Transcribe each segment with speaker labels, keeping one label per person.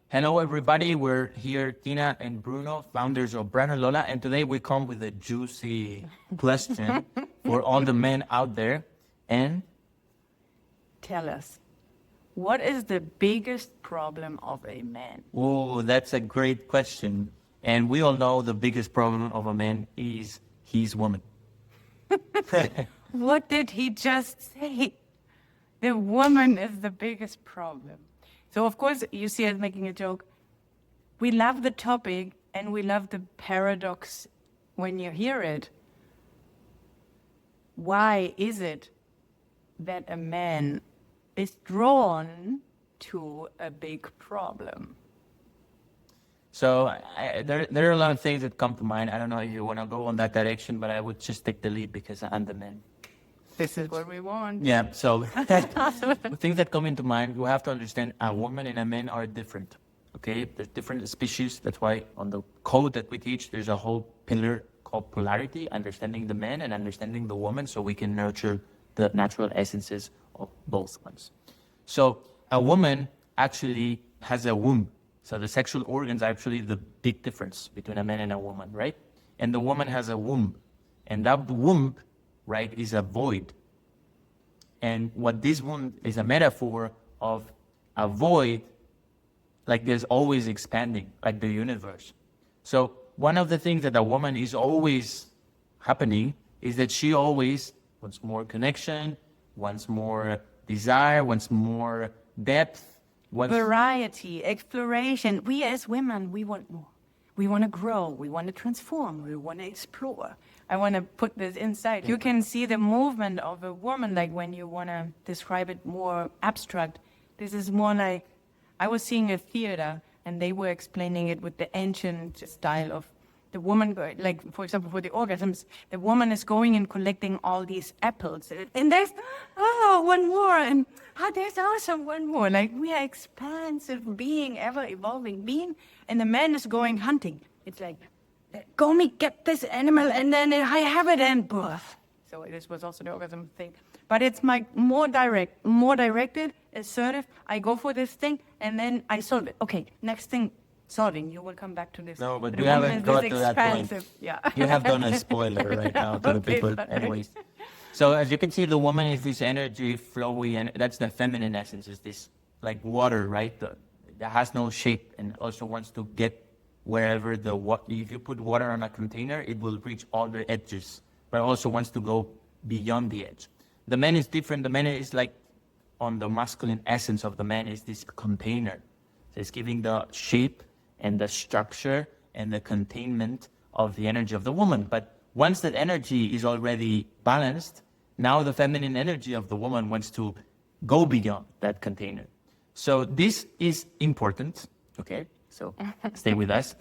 Speaker 1: Hello, everybody. We're here, Tina and Bruno, founders of Brad Lola, and today we come with a juicy question for all the men out there. And
Speaker 2: Tell us, what is the biggest problem of a man?
Speaker 1: oh, that's a great question. And we all know the biggest problem of a man is his woman.
Speaker 2: What did he just say? The woman is the biggest problem. So, of course, you see us making a joke. We love the topic and we love the paradox when you hear it. Why is it that a man is drawn to a big problem?
Speaker 1: So there are a lot of things that come to mind. I don't know if you want to go on that direction, but I would just take the lead because I'm the man.
Speaker 2: This is what we want.
Speaker 1: Yeah, so the things that come into mind, you have to understand a woman and a man are different, okay? There's different species. That's why on the code that we teach, there's a whole pillar called polarity, understanding the man and understanding the woman so we can nurture the natural essences of both ones. So a woman actually has a womb. So the sexual organs are actually the big difference between a man and a woman, right? And the woman has a womb. And that womb, right, is a void. And what this womb is a metaphor of a void, like there's always expanding, like the universe. So one of the things that a woman is always happening is that she always wants more connection, wants more desire, wants more depth,
Speaker 2: Variety, exploration. We as women, we want more. We want to grow. We want to transform. We want to explore. I want to put this inside. You can see the movement of a woman, like when you want to describe it more abstract. This is more like, I was seeing a theater and they were explaining it with the ancient style of the woman, like, for example, for the orgasms, the woman is going and collecting all these apples. And there's, one more. And there's also one more. Like, we are expansive being, ever-evolving being. And the man is going hunting. It's like, go me get this animal, and then I have it, and poof. So this was also the orgasm thing. But it's more direct, more directed, assertive. I go for this thing, and then I solve it. Okay, next thing. Solving, you will come back to this.
Speaker 1: No, but you haven't got to that point.
Speaker 2: Yeah.
Speaker 1: You have done a spoiler right now to the people. Anyways, so as you can see, the woman is this energy, flowy, and that's the feminine essence. Is this like water, right? That has no shape and also wants to get wherever if you put water on a container, it will reach all the edges, but also wants to go beyond the edge. The man is different. The man is like on the masculine essence of the man is this container. So it's giving the shape and the structure and the containment of the energy of the woman. But once that energy is already balanced, now the feminine energy of the woman wants to go beyond that container. So this is important, okay? So stay with us.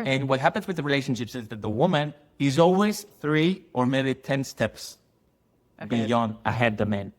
Speaker 1: And what happens with the relationships is that the woman is always 3 or maybe 10 steps beyond ahead the man.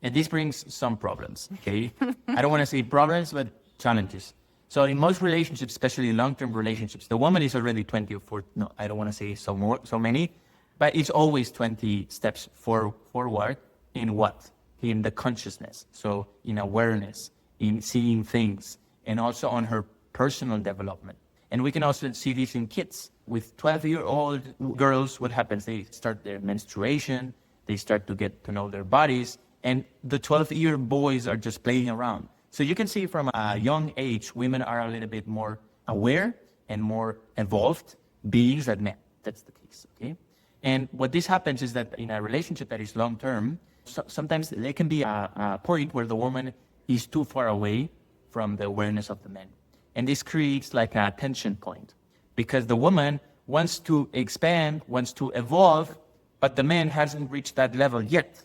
Speaker 1: And this brings some problems, okay? I don't want to say problems, but challenges. So in most relationships, especially long-term relationships, the woman is already 20 or 40, no, I don't want to say so many, but it's always 20 steps forward in what? In the consciousness, so in awareness, in seeing things, and also on her personal development. And we can also see this in kids. With 12-year-old girls, what happens? They start their menstruation, they start to get to know their bodies, and the 12-year boys are just playing around. So you can see from a young age, women are a little bit more aware and more evolved beings than men. That's the case, okay? And what this happens is that in a relationship that is long-term, sometimes there can be a point where the woman is too far away from the awareness of the man. And this creates like a tension point because the woman wants to expand, wants to evolve, but the man hasn't reached that level yet.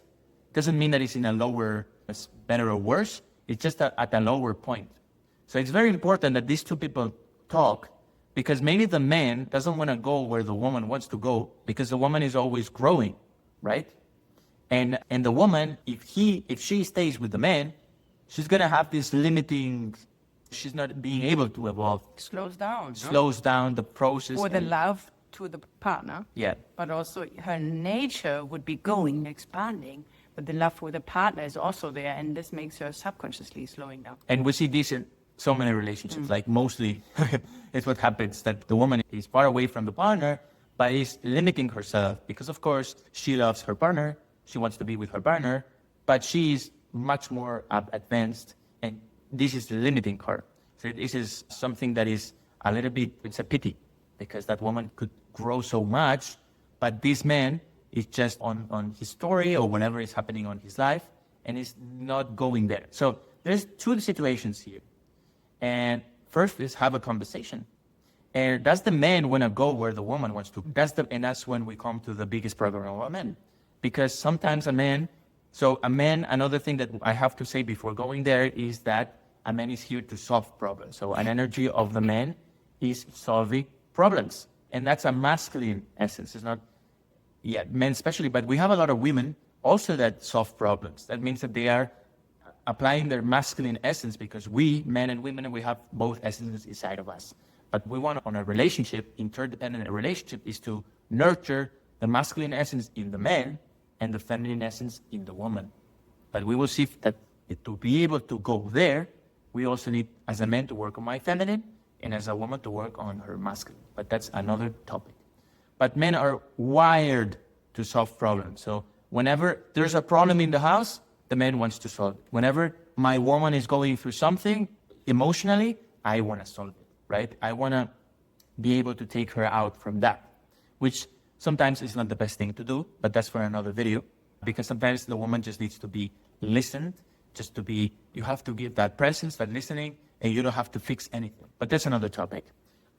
Speaker 1: Doesn't mean that it's in a lower, it's better or worse. It's just at a lower point. So it's very important that these two people talk because maybe the man doesn't want to go where the woman wants to go because the woman is always growing, right? And the woman, if she stays with the man, she's going to have this limiting, she's not being able to evolve.
Speaker 2: Slows down.
Speaker 1: Slows down the process.
Speaker 2: Or the love to the partner.
Speaker 1: Yeah.
Speaker 2: But also her nature would be going, expanding. But the love for the partner is also there, and this makes her subconsciously slowing down.
Speaker 1: And we see this in so many relationships, like mostly it's what happens, that the woman is far away from the partner, but is limiting herself because, of course, she loves her partner. She wants to be with her partner, but she is much more advanced, and this is limiting her. So this is something that is a little bit, it's a pity, because that woman could grow so much, but this man is just on his story or whatever is happening on his life, and is not going there. So there's two situations here. And first is have a conversation. And does the man want to go where the woman wants to? And that's when we come to the biggest problem of a man. Because sometimes another thing that I have to say before going there is that a man is here to solve problems. So an energy of the man is solving problems. And that's a masculine essence. It's not, men especially, but we have a lot of women also that solve problems. That means that they are applying their masculine essence, because we, men and women, we have both essences inside of us. But we want on a relationship, interdependent relationship, is to nurture the masculine essence in the man and the feminine essence in the woman. But we will see that to be able to go there, we also need, as a man, to work on my feminine, and as a woman to work on her masculine. But that's another topic. But men are wired to solve problems. So whenever there's a problem in the house, the man wants to solve it. Whenever my woman is going through something emotionally, I want to solve it, right? I want to be able to take her out from that, which sometimes is not the best thing to do, but that's for another video, because sometimes the woman just needs to be listened, you have to give that presence, that listening, and you don't have to fix anything. But that's another topic.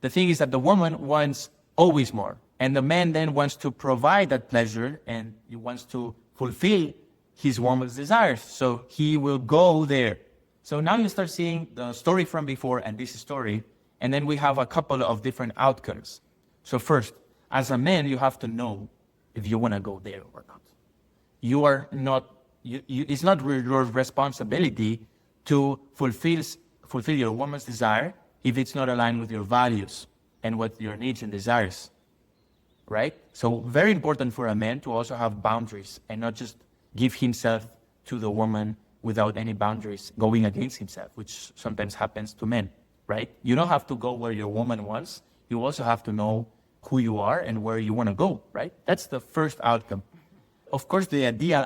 Speaker 1: The thing is that the woman wants always more, and the man then wants to provide that pleasure, and he wants to fulfill his woman's desires. So he will go there. So now you start seeing the story from before and this story, and then we have a couple of different outcomes. So first, as a man, you have to know if you want to go there or not. You are not, it's not your responsibility to fulfill your woman's desire if it's not aligned with your values and with your needs and desires, right? So very important for a man to also have boundaries and not just give himself to the woman without any boundaries, going against himself, which sometimes happens to men, right? You don't have to go where your woman wants. You also have to know who you are and where you want to go, right? That's the first outcome. Of course, the ideal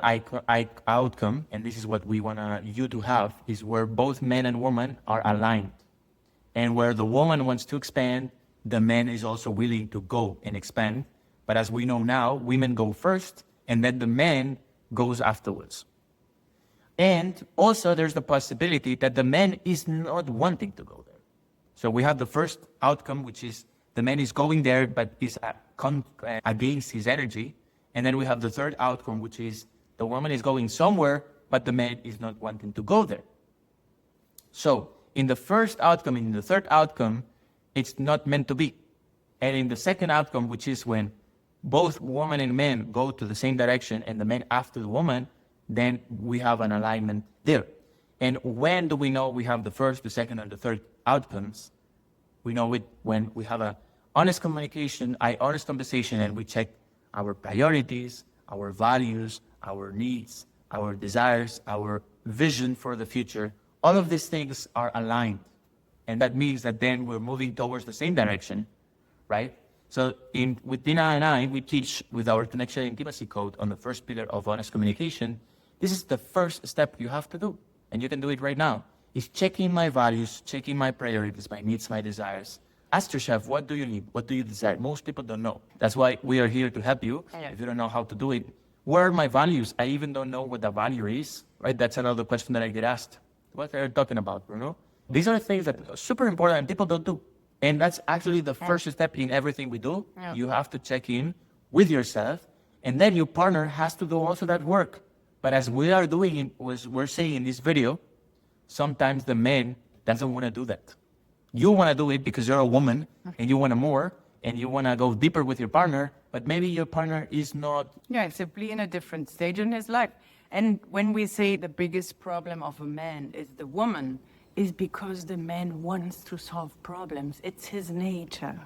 Speaker 1: outcome, and this is what we want you to have, is where both men and woman are aligned. And where the woman wants to expand, the man is also willing to go and expand. But as we know now, women go first, and then the man goes afterwards. And also there's the possibility that the man is not wanting to go there. So we have the first outcome, which is the man is going there, but is against his energy. And then we have the third outcome, which is the woman is going somewhere, but the man is not wanting to go there. So in the first outcome, in the third outcome, it's not meant to be. And in the second outcome, which is when both woman and man go to the same direction and the man after the woman, then we have an alignment there. And when do we know we have the first, the second, and the third outcomes? We know it when we have a honest communication, honest conversation, and we check our priorities, our values, our needs, our desires, our vision for the future. All of these things are aligned. And that means that then we're moving towards the same direction, right? So with Dina and I, we teach with our connection intimacy code on the first pillar of honest communication. This is the first step you have to do. And you can do it right now. Is checking my values, checking my priorities, my needs, my desires. Ask yourself, what do you need? What do you desire? Most people don't know. That's why we are here to help you. Yeah. If you don't know how to do it, where are my values? I even don't know what the value is, right? That's another question that I get asked. What are you talking about, Bruno? These are things that are super important and people don't do. And that's actually the first step in everything we do. Yeah. You have to check in with yourself, and then your partner has to do also that work. But as we are doing, we're saying in this video, sometimes the man doesn't want to do that. You want to do it because you're a woman and you want more and you want to go deeper with your partner, but maybe your partner is not.
Speaker 2: Yeah, simply in a different stage in his life. And when we say the biggest problem of a man is the woman, is because the man wants to solve problems. It's his nature.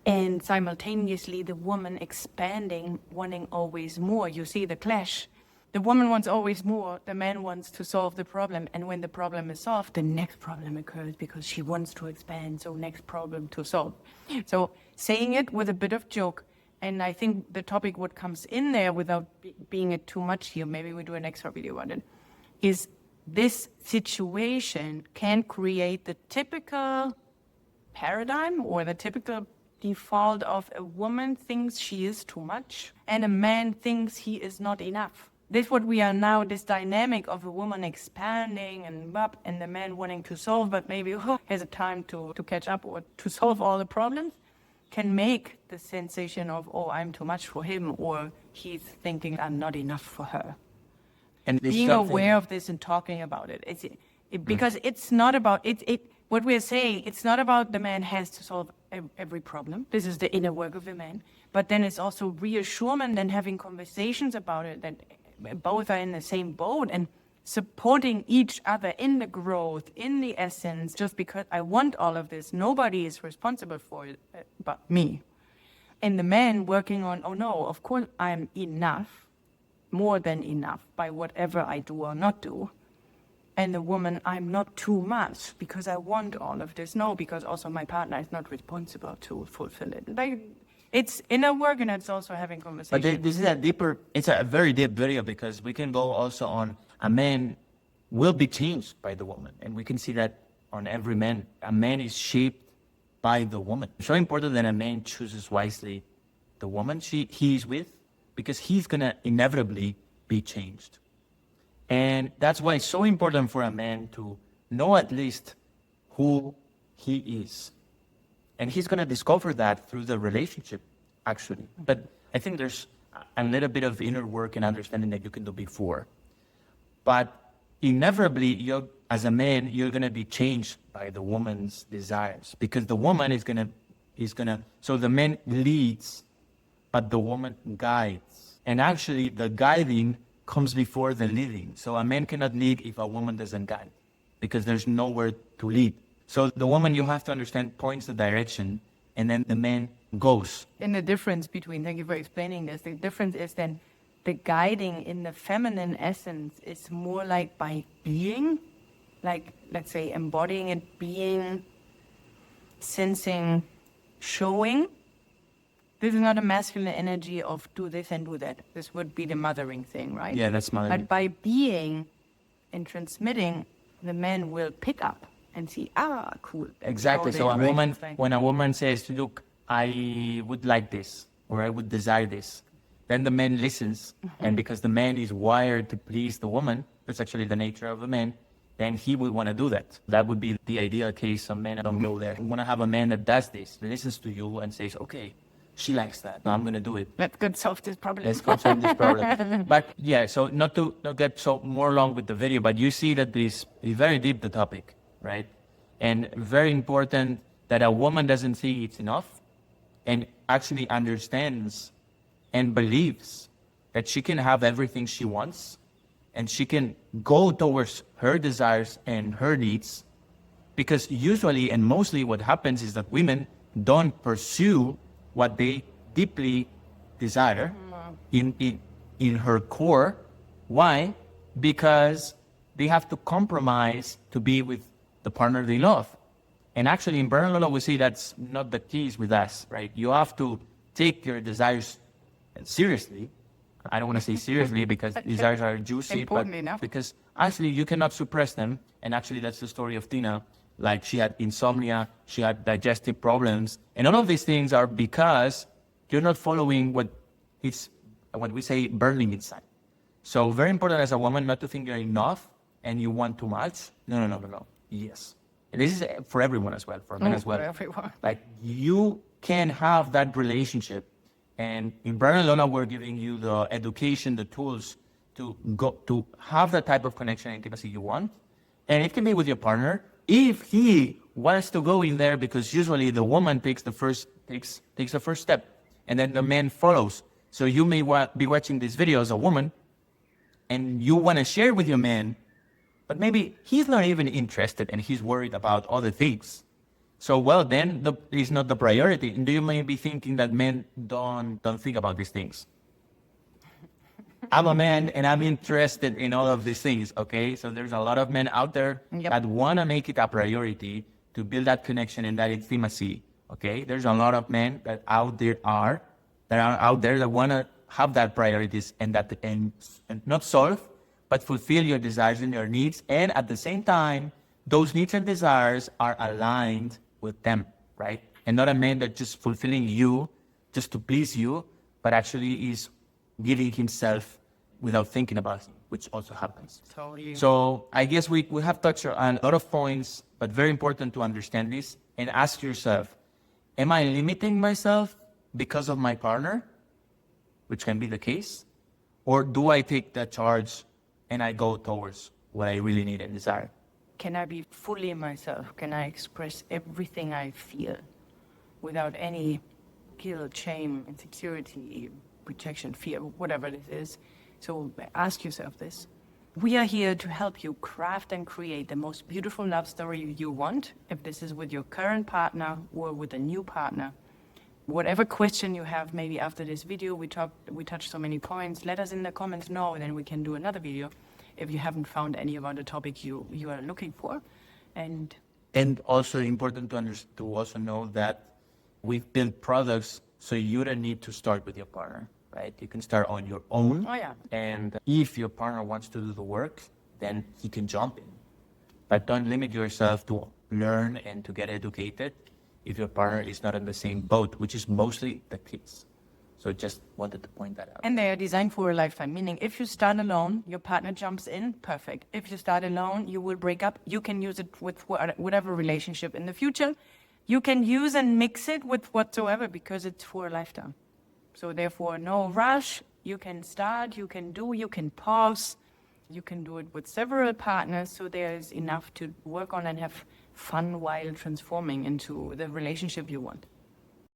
Speaker 2: And simultaneously, the woman expanding, wanting always more. You see the clash. The woman wants always more. The man wants to solve the problem. And when the problem is solved, the next problem occurs because she wants to expand. So next problem to solve. So saying it with a bit of joke. And I think the topic what comes in there without being it too much here, maybe we do an extra video on it, is this situation can create the typical paradigm or the typical default of a woman thinks she is too much and a man thinks he is not enough. This what we are now, this dynamic of a woman expanding and the man wanting to solve, but maybe has a time to catch up or to solve all the problems, can make the sensation of, oh, I'm too much for him, or he's thinking I'm not enough for her.
Speaker 1: And
Speaker 2: Being aware of this and talking about it, because it's not about, what we're saying, it's not about the man has to solve every problem. This is the inner work of the man. But then it's also reassurance and having conversations about it, that both are in the same boat and supporting each other in the growth, in the essence, just because I want all of this. Nobody is responsible for it but me. And the man working on, oh no, of course I'm enough, more than enough by whatever I do or not do. And the woman, I'm not too much because I want all of this. No, because also my partner is not responsible to fulfill it. Like, it's inner work and it's also having conversations.
Speaker 1: But this is it's a very deep video because we can go also on a man will be changed by the woman. And we can see that on every man. A man is shaped by the woman. It's so important that a man chooses wisely the woman he is with because he's going to inevitably be changed. And that's why it's so important for a man to know at least who he is. And he's going to discover that through the relationship, actually. But I think there's a little bit of inner work and understanding that you can do before. But inevitably, as a man, you're going to be changed by the woman's desires. Because the woman is going to, so the man leads, but the woman guides. And actually, the guiding comes before the leading. So a man cannot lead if a woman doesn't guide. Because there's nowhere to lead. So the woman, you have to understand, points the direction, and then the man goes.
Speaker 2: And the difference between, thank you for explaining this, the difference is then the guiding in the feminine essence is more like by being, like, let's say, embodying it, being, sensing, showing. This is not a masculine energy of do this and do that. This would be the mothering thing, right?
Speaker 1: Yeah, that's mothering.
Speaker 2: But by being and transmitting, the man will pick up and see, cool.
Speaker 1: Exactly. So a woman, when a woman says, look, I would like this, or I would desire this, then the man listens. And because the man is wired to please the woman, that's actually the nature of the man, then he would want to do that. That would be the ideal case. Some men don't go there. You want to have a man that does this, listens to you and says, okay, she likes that. No, I'm going to do it.
Speaker 2: Let's go solve this problem.
Speaker 1: Let's go solve this problem. But yeah, so not get so more long with the video, but you see that this is very deep, the topic, right? And very important that a woman doesn't see it's enough and actually understands and believes that she can have everything she wants and she can go towards her desires and her needs. Because usually and mostly what happens is that women don't pursue what they deeply desire in her core. Why? Because they have to compromise to be with the partner they love. And actually in Brad Lola we see that's not the case with us, right? You have to take your desires seriously. I don't want to say seriously because desires are juicy, but because actually you cannot suppress them. And actually that's the story of Tina. Like she had insomnia, she had digestive problems. And all of these things are because you're not following what we say burning inside. So very important as a woman not to think you're enough and you want too much. No. Yes. And this is for everyone as well, for men as well.
Speaker 2: For everyone.
Speaker 1: Like you can have that relationship. And in Brad Lola, we're giving you the education, the tools to have the type of connection and intimacy you want. And it can be with your partner. If he wants to go in there, because usually the woman takes the first step, and then the man follows. So you may be watching this video as a woman, and you want to share with your man, but maybe he's not even interested, and he's worried about other things. So then it's not the priority. And you may be thinking that men don't think about these things. I'm a man and I'm interested in all of these things, okay? So there's a lot of men out there
Speaker 2: Yep.
Speaker 1: that want to make it a priority to build that connection and that intimacy, okay? There's a lot of men that are out there that want to have that priorities and not solve, but fulfill your desires and your needs. And at the same time, those needs and desires are aligned with them, right? And not a man that just fulfilling you just to please you, but actually is giving himself without thinking about it, which also happens.
Speaker 2: Totally.
Speaker 1: So I guess we have touched on a lot of points, but very important to understand this and ask yourself, am I limiting myself because of my partner, which can be the case, or do I take that charge and I go towards what I really need and desire?
Speaker 2: Can I be fully myself? Can I express everything I feel without any guilt, shame, insecurity, rejection, fear, whatever it is? So ask yourself this. We are here to help you craft and create the most beautiful love story you want, if this is with your current partner or with a new partner. Whatever question you have, maybe after this video, we touched so many points, let us in the comments know, and then we can do another video if you haven't found any about the topic you are looking for. And
Speaker 1: also important to also know that we've built products so you don't need to start with your partner, right? You can start on your own.
Speaker 2: Oh, yeah.
Speaker 1: And if your partner wants to do the work, then he can jump in. But don't limit yourself to learn and to get educated if your partner is not in the same boat, which is mostly the case. So just wanted to point that out.
Speaker 2: And they are designed for a lifetime, meaning if you start alone, your partner jumps in, perfect. If you start alone, you will break up. You can use it with whatever relationship in the future. You can use and mix it with whatsoever because it's for a lifetime. So therefore, no rush. You can start, you can pause. You can do it with several partners. So there is enough to work on and have fun while transforming into the relationship you want.